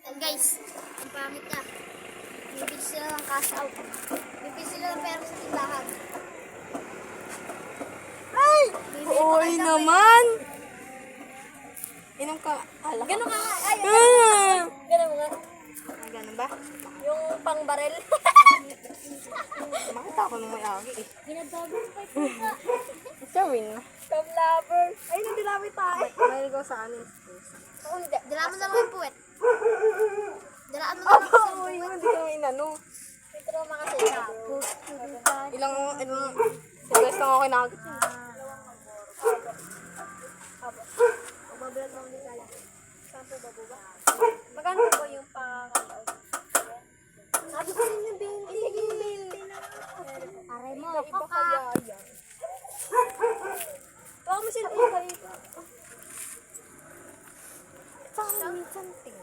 Guys, ang pangit na. Bibili sila ng cash out. Bibili sila ng pera sa tindahan. Ay! Bibili Oy pa kayo naman! Inom ka. Ala ka. Ganun ka nga. Ay, Ganun nga. Ganun ba? yung pang barel. Makita ko nung may agi eh. Ginagagawin pa ito ka. Sawin. Tom lover. Ay, nandilami tayo. May ko sa anin. Oo, hindi. Dalaan mo na lang yung puwet. Dalaan mo na lang yung Uy, puwet. hindi kami inano. May trauma kasi siya. Ilang beses lang ako kinakit. Magbablog mo ulit kaya. Saan po ba? Magkano po yung pang-out? Sabi ko rin yung 20. Sige, 20 na. Aray mo, Iba kaka. kaya yan. Tuwa mo sila yung kayo. Saan something?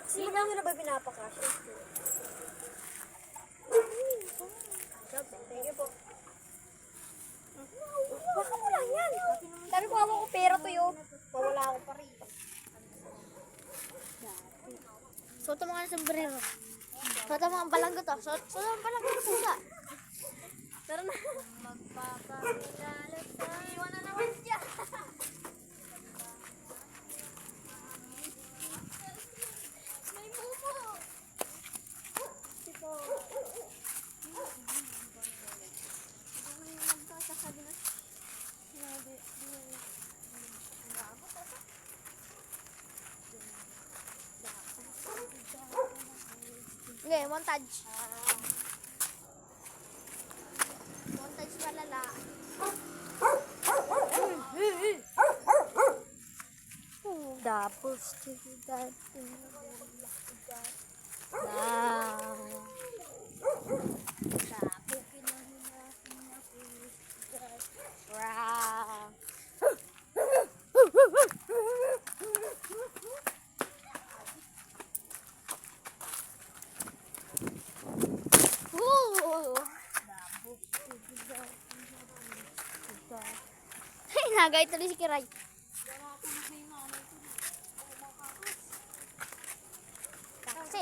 Sino nyo na ba pinapakash? Thank you po. Baka mo lang yan. Sabi ko ako pera to yun. Mawala ako pa rin. Suot mo nga ng sombrero. Suot mo ang balanggo to. Suot mo ang balanggo to pusa. Tara na. Magpapakilala sa iwan na naman siya. May mumo. Tipo. Okay, montage. Montage palala. Tapos, Hey, nagay tuloy si Kiray. Kasi,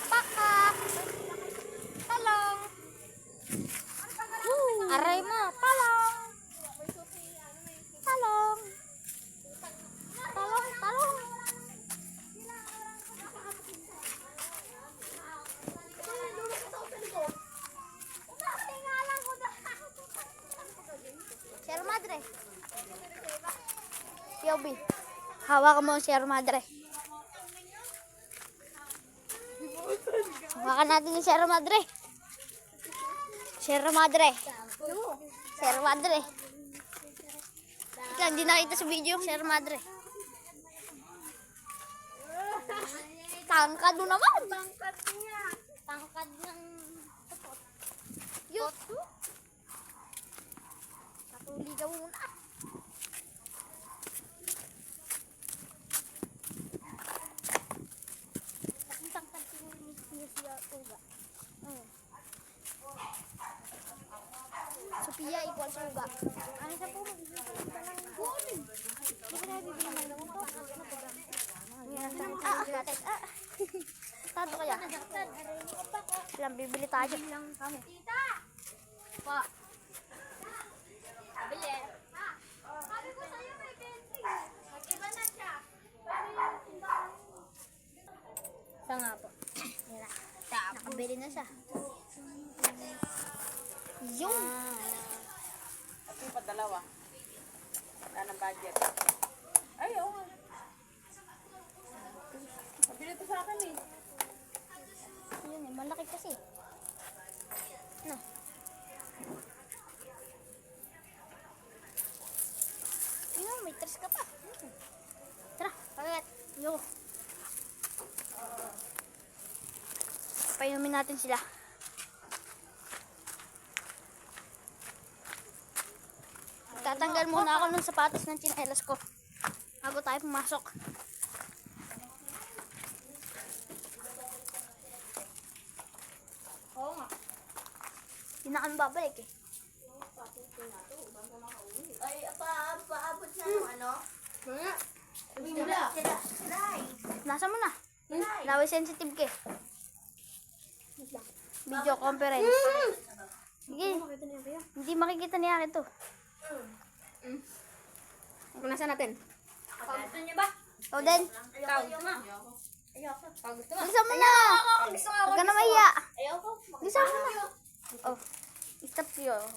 Paka! Talong! Aray mo! Talong! Talong! Talong! Talong! Sir Madre. Yobi. Hawak mo Sir Madre. Hawakan natin yung Sir Madre. Sir Madre. Sir Madre. Ika, hindi nakita sa video yung Sir Madre. Tangkad mo naman. Tangkad niya. Tangkad ng tupot. Yun. Katuli ka muna. Ang tangkad niya siya uga. Sophia equals uga. Ano sa po? Buonin. Hindi ko na bibili ng lamang to. Tado kaya? Lang bibili tayo. Tita! Pa. Bili. Sabi ko sa'yo may 20. Mag-iba na siya. Sa nga po. Yan na. Nakabili na siya. Yung. Ito yung padalawa. Wala ng budget. Ay, oo nga. Pabili ito sa akin eh. Yun eh, malaki kasi. No. Yun, may tres ka pa. Tara, pagkat. Yo. Painumin natin sila. Tatanggal muna ako ng sapatos ng tsinelas ko bago tayo pumasok. Oo nga. Hindi na kami babalik eh. Ay, paabot na ng ano? Mga. Nasa mo na? Naway sensitive ka eh. Video conference. Sige. Hindi makikita niya ito. Kung nasa natin? Gusto niya ba? Ikaw din. Ikaw. Ayoko. Pag gusto mo. Bisa mo na. Gusto nga ako. Huwag ka na mahiya. Ayoko. Bisa mo na. Oh. Stop yun.